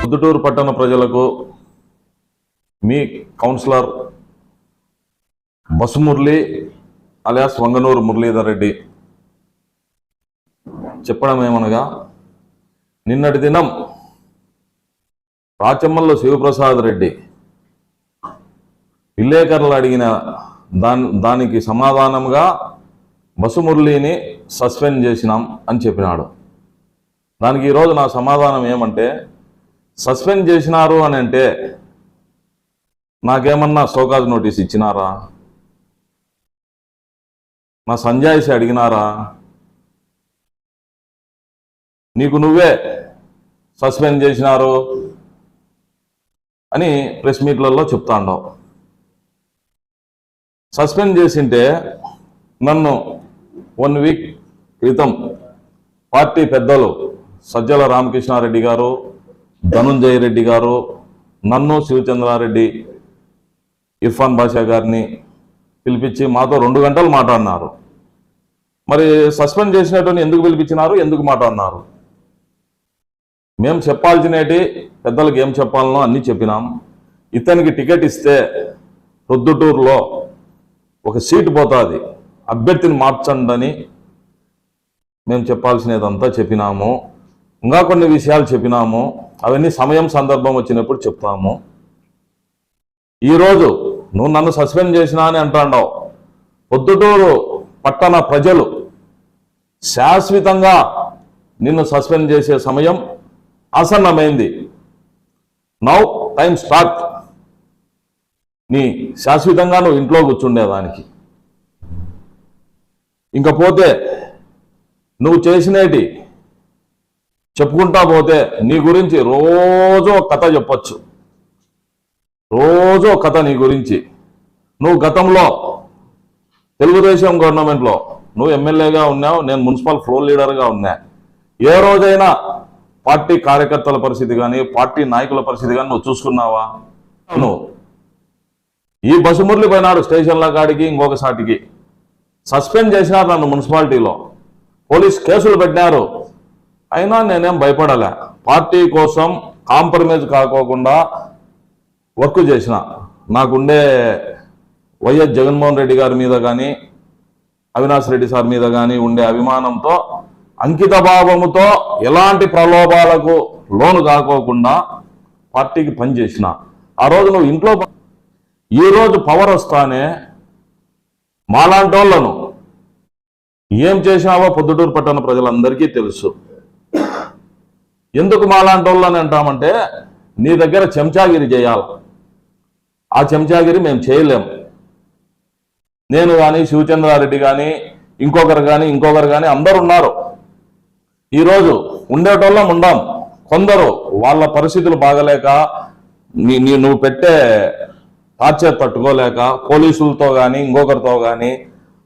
పొద్దుటూరు పట్టణ ప్రజలకు మీ కౌన్సిలర్ బసు మురళి అలియాస్ వంగనూరు మురళీధర్ రెడ్డి చెప్పడం ఏమనగా, నిన్నటి దినం రాచమ్మల్లో శివప్రసాద్ రెడ్డి విలేకరులు అడిగిన దానికి సమాధానంగా బసు మురళిని సస్పెండ్ చేసినాం అని చెప్పినాడు. దానికి ఈరోజు నా సమాధానం ఏమంటే, సస్పెండ్ చేసినారు అని అంటే నాకేమన్నా షోకాజ్ నోటీస్ ఇచ్చినారా? నా సంజాయిషి అడిగినారా? నీకు నువ్వే సస్పెండ్ చేసినారు అని ప్రెస్ మీట్లలో చెప్తాండవు. సస్పెండ్ చేసింటే నన్ను 1 వీక్ క్రితం పార్టీ పెద్దలు సజ్జల రామకృష్ణారెడ్డి గారు, ధనుంజయ రెడ్డి గారు, నన్ను శివచంద్రారెడ్డి, ఇర్ఫాన్ బాషా గారిని పిలిపించి మాతో 2 గంటలు మాట్లాడినారు. మరి సస్పెండ్ చేసినట్టు ఎందుకు పిలిపించినారు, ఎందుకు మాట్లాడినారు? మేము చెప్పాల్సినవి పెద్దలకు ఏం చెప్పాలనో అన్నీ చెప్పినాం. ఇతనికి టికెట్ ఇస్తే ప్రొద్దుటూరులో ఒక సీటు పోతుంది, అభ్యర్థిని మార్చండి అని మేము చెప్పాల్సినదంతా చెప్పినాము. ఇంకా కొన్ని విషయాలు చెప్పినాము, అవన్నీ సమయం సందర్భం వచ్చినప్పుడు చెప్తాము. ఈరోజు నువ్వు నన్ను సస్పెండ్ చేసినా అని అంటాండావు. పొద్దుటూరు పట్టణ ప్రజలు శాశ్వతంగా నిన్ను సస్పెండ్ చేసే సమయం ఆసన్నమైంది. Now time start. నీ శాశ్వతంగా నువ్వు ఇంట్లో కూర్చుండేదానికి. ఇంకపోతే నువ్వు చేసినేటి చెప్పుకుంటా పోతే నీ గురించి రోజు కథ చెప్పచ్చు, రోజు కథ నీ గురించి. నువ్వు గతంలో తెలుగుదేశం గవర్నమెంట్లో నువ్వు ఎమ్మెల్యేగా ఉన్నావు, నేను మున్సిపల్ ఫ్లోర్ లీడర్గా ఉన్నా. ఏ రోజైనా పార్టీ కార్యకర్తల పరిస్థితి కానీ పార్టీ నాయకుల పరిస్థితి కానీ నువ్వు చూసుకున్నావా? నువ్వు ఈ బసు మురళి పోయినాడు స్టేషన్ల కాడికి, ఇంకొక సాటికి సస్పెండ్ చేసినారు నన్ను మున్సిపాలిటీలో, పోలీస్ కేసులు పెట్టినారు. అయినా నేనేం భయపడలే. పార్టీ కోసం కాంప్రమైజ్ కాకోకుండా వర్క్ చేసిన. నాకుండే వైఎస్ జగన్మోహన్ రెడ్డి గారి మీద కానీ అవినాష్ రెడ్డి సార్ మీద కానీ ఉండే అభిమానంతో, అంకిత భావముతో, ఎలాంటి ప్రలోభాలకు లోను కాకోకుండా పార్టీకి పనిచేసిన. ఆ రోజు నువ్వు ఇంట్లో, ఈరోజు పవర్ వస్తానే మాలాంటి వాళ్ళను ఏం చేసినావో పొద్దుటూరు పట్టణ ప్రజలందరికీ తెలుసు. ఎందుకు మాలాంటి వాళ్ళని అంటామంటే, నీ దగ్గర చెంచాగిరి చేయాలి. ఆ చెంచాగిరి మేము చేయలేము. నేను కానీ శివచంద్రారెడ్డి కానీ ఇంకొకరు కానీ అందరు ఉన్నారు. ఈరోజు ఉండేటోళ్ళం ఉండాం. కొందరు వాళ్ళ పరిస్థితులు బాగలేక, నువ్వు పెట్టే టార్చర్ తట్టుకోలేక పోలీసులతో కానీ ఇంకొకరితో కానీ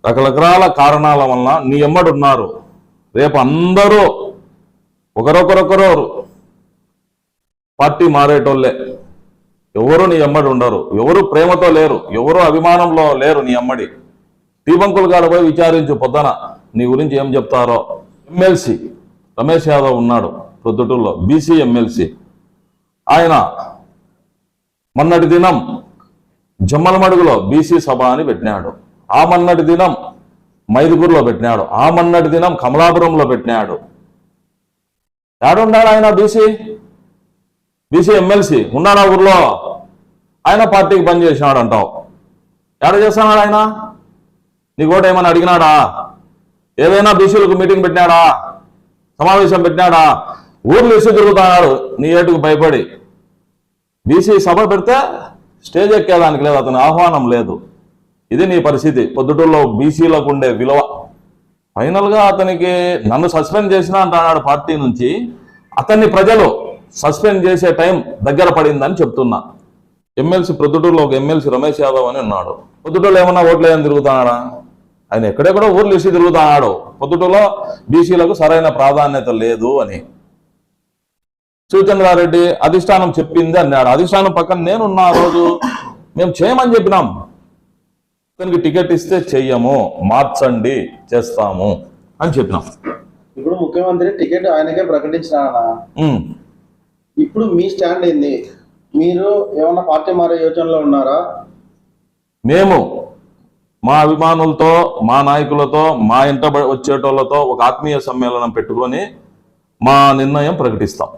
రకరకాల కారణాల వలన నీ ఎమ్మడున్నారు. రేపు అందరూ ఒకరొకరొకరు పార్టీ మారేటోళ్ళే. ఎవరు నీ ఎమ్మడి ఉండరు, ఎవరు ప్రేమతో లేరు, ఎవరు అభిమానంలో లేరు నీ ఎమ్మడి. టీబంకులు కాడ పోయి విచారించు, పొద్దున నీ గురించి ఏం చెప్తారో. ఎమ్మెల్సీ రమేష్ యాదవ్ ఉన్నాడు ప్రొద్దుటూరులో, బీసీ ఎమ్మెల్సీ. ఆయన మొన్నటి దినం జమ్మలమడుగులో బీసీ సభ అని పెట్టినాడు. ఆ మొన్నటి దినం మైదుగురులో పెట్టినాడు. ఆ మొన్నటి దినం కమలాపురంలో పెట్టినాడు. ఏడున్నాడు ఆయన? బీసీ ఎమ్మెల్సీ ఉన్నాడు ఆ ఊర్లో. ఆయన పార్టీకి పని చేసినాడు అంటావు. ఏడ చేస్తున్నాడు ఆయన? నీకు ఓటు ఏమైనా అడిగినాడా? ఏదైనా బీసీలకు మీటింగ్ పెట్టినాడా? సమావేశం పెట్టినాడా? ఊర్లు ఇసు తిరుగుతున్నాడు నీ ఏటుకు భయపడి. బీసీ సభ పెడితే స్టేజ్ ఎక్కేదానికి లేదు, అతని ఆహ్వానం లేదు. ఇది నీ పరిస్థితి. పొద్దుటూరులో బీసీలకు ఉండే విలువ. ఫైనల్గా అతనికి నన్ను సస్పెండ్ చేసినా అంటున్నాడు పార్టీ నుంచి. అతన్ని ప్రజలు సస్పెండ్ చేసే టైం దగ్గర పడిందని చెప్తున్నా. ఎమ్మెల్సీ ప్రొద్దుటూరులో ఒక ఎమ్మెల్సీ రమేష్ యాదవ్ అని ఉన్నాడు. పొద్దుటూరులో ఏమన్నా ఓట్లు ఏమని తిరుగుతున్నాడా? ఆయన ఎక్కడెక్కడో ఊర్లు ఇసి తిరుగుతున్నాడు. పొద్దుటూరులో బీసీలకు సరైన ప్రాధాన్యత లేదు అని శివచంద్రారెడ్డి అధిష్టానం చెప్పింది అన్నాడు. అధిష్టానం పక్కన నేనున్నా. ఆ రోజు మేము చేయమని చెప్పినాం. అతనికి టికెట్ ఇస్తే చెయ్యము, మార్చండి, చేస్తాము అని చెప్పినాం. ఇప్పుడు ముఖ్యమంత్రి టికెట్ ఆయనకే ప్రకటించినా ఇప్పుడు మీ స్టాండ్ ఏంది? మీరు ఏమన్నా పార్టీ మారే యోచనలో ఉన్నారా? మేము మా అభిమానులతో, మా నాయకులతో, మా ఇంట వచ్చేటోళ్ళతో ఒక ఆత్మీయ సమ్మేళనం పెట్టుకొని మా నిర్ణయం ప్రకటిస్తాం.